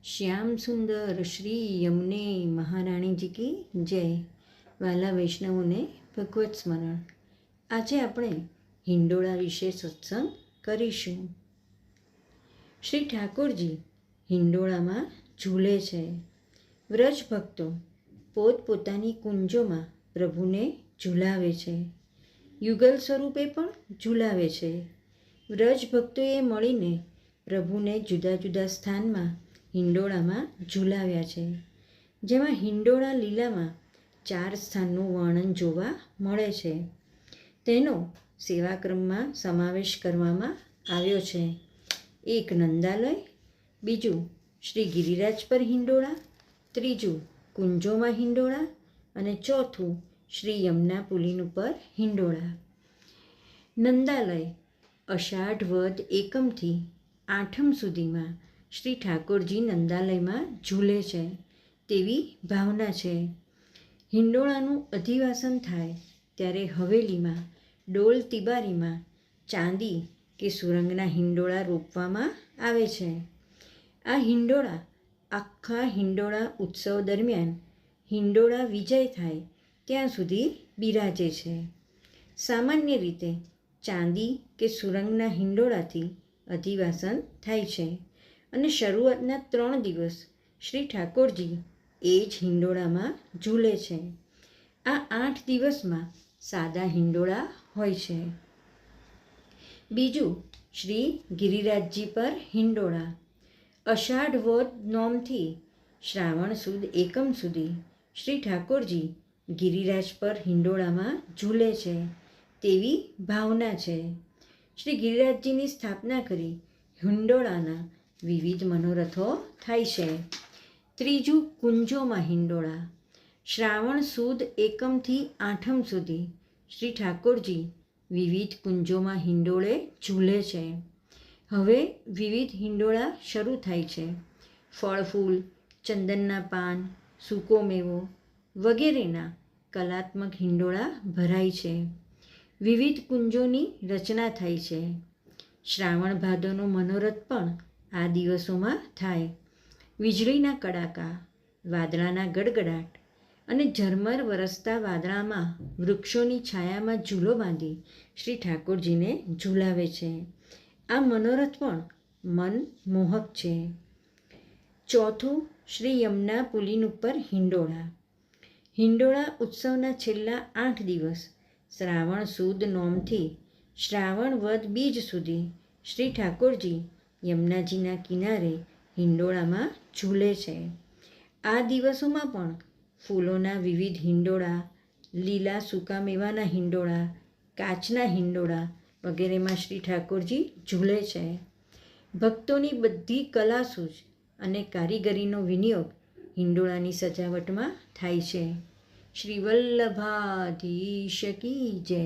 શ્યામ સુંદર શ્રી યમુને મહારાણીજી કી જય. વાલા વૈષ્ણવોને ભગવત સ્મરણ. આજે આપણે હિંડોળા વિશે સત્સંગ કરીશું. શ્રી ઠાકોરજી હિંડોળામાં ઝૂલે છે. વ્રજ ભક્તો પોતપોતાની કુંજોમાં પ્રભુને ઝૂલાવે છે. યુગલ સ્વરૂપે પણ ઝૂલાવે છે. વ્રજ ભક્તોએ મળીને પ્રભુને જુદા જુદા સ્થાનમાં હિંડોળામાં ઝૂલાવ્યા છે. જેમાં હિંડોળા લીલામાં 4 સ્થાનનું વર્ણન જોવા મળે છે. તેનો સેવાક્રમમાં સમાવેશ કરવામાં આવ્યો છે. 1 નંદાલય, 2 શ્રી ગિરિરાજ પર હિંડોળા, 3 કુંજોમાં હિંડોળા અને 4 શ્રી યમુના પુલીન ઉપર હિંડોળા. નંદાલય અષાઢ વદ એકમથી આઠમ સુધીમાં શ્રી ઠાકોરજી નંદાલયમાં ઝૂલે છે તેવી ભાવના છે. હિંડોળાનું અધિવાસન થાય ત્યારે હવેલીમાં ડોલ તિબારીમાં ચાંદી કે સુરંગના હિંડોળા રોપવામાં આવે છે. આ હિંડોળા આખા હિંડોળા ઉત્સવ દરમિયાન હિંડોળા વિજય થાય ત્યાં સુધી બિરાજે છે. સામાન્ય રીતે ચાંદી કે સુરંગના હિંડોળાથી અધિવાસન થાય છે અને શરૂઆતના 3 દિવસ શ્રી ઠાકોરજી એ જ હિંડોળામાં ઝૂલે છે. આ 8 દિવસમાં સાદા હિંડોળા હોય છે. 2 શ્રી ગિરિરાજજી પર હિંડોળા. અષાઢ વદ નોમથી શ્રાવણ સુદ એકમ સુધી શ્રી ઠાકોરજી ગિરિરાજ પર હિંડોળામાં ઝૂલે છે તેવી ભાવના છે. શ્રી ગિરિરાજજીની સ્થાપના કરી હિંડોળાના વિવિધ મનોરથો થાય છે. 3 કુંજોમાં હિંડોળા. શ્રાવણ સુદ એકમથી આઠમ સુધી શ્રી ઠાકોરજી વિવિધ કુંજોમાં હિંડોળે ઝૂલે છે. હવે વિવિધ હિંડોળા શરૂ થાય છે. ફળ ફૂલ, ચંદનના પાન, સૂકો મેવો વગેરેના કલાત્મક હિંડોળા ભરાય છે. વિવિધ કુંજોની રચના થાય છે. શ્રાવણ ભાદરનો મનોરથ પણ આ દિવસોમાં થાય. વીજળીના કડાકા, વાદળાના ગડગડાટ અને ઝરમર વરસતા વાદળામાં વૃક્ષોની છાયામાં ઝૂલો બાંધી શ્રી ઠાકોરજીને ઝૂલાવે છે. આ મનોરથ પણ મનમોહક છે. 4 શ્રી યમુના પુલીન ઉપર હિંડોળા. હિંડોળા ઉત્સવના છેલ્લા 8 દિવસ શ્રાવણ સુદ નોમથી શ્રાવણ વદ બીજ સુધી શ્રી ઠાકોરજી યમુનાજીના કિનારે હિંડોળામાં ઝૂલે છે. આ દિવસોમાં પણ ફૂલોના વિવિધ હિંડોળા, લીલા સૂકા મેવાના હિંડોળા, કાચના હિંડોળા વગેરેમાં શ્રી ઠાકોરજી ઝૂલે છે. ભક્તોની બધી કલાસૂઝ અને કારીગરીનો વિનિયોગ હિંડોળાની સજાવટમાં થાય છે. શ્રી વલ્લભાધીશ કી જય.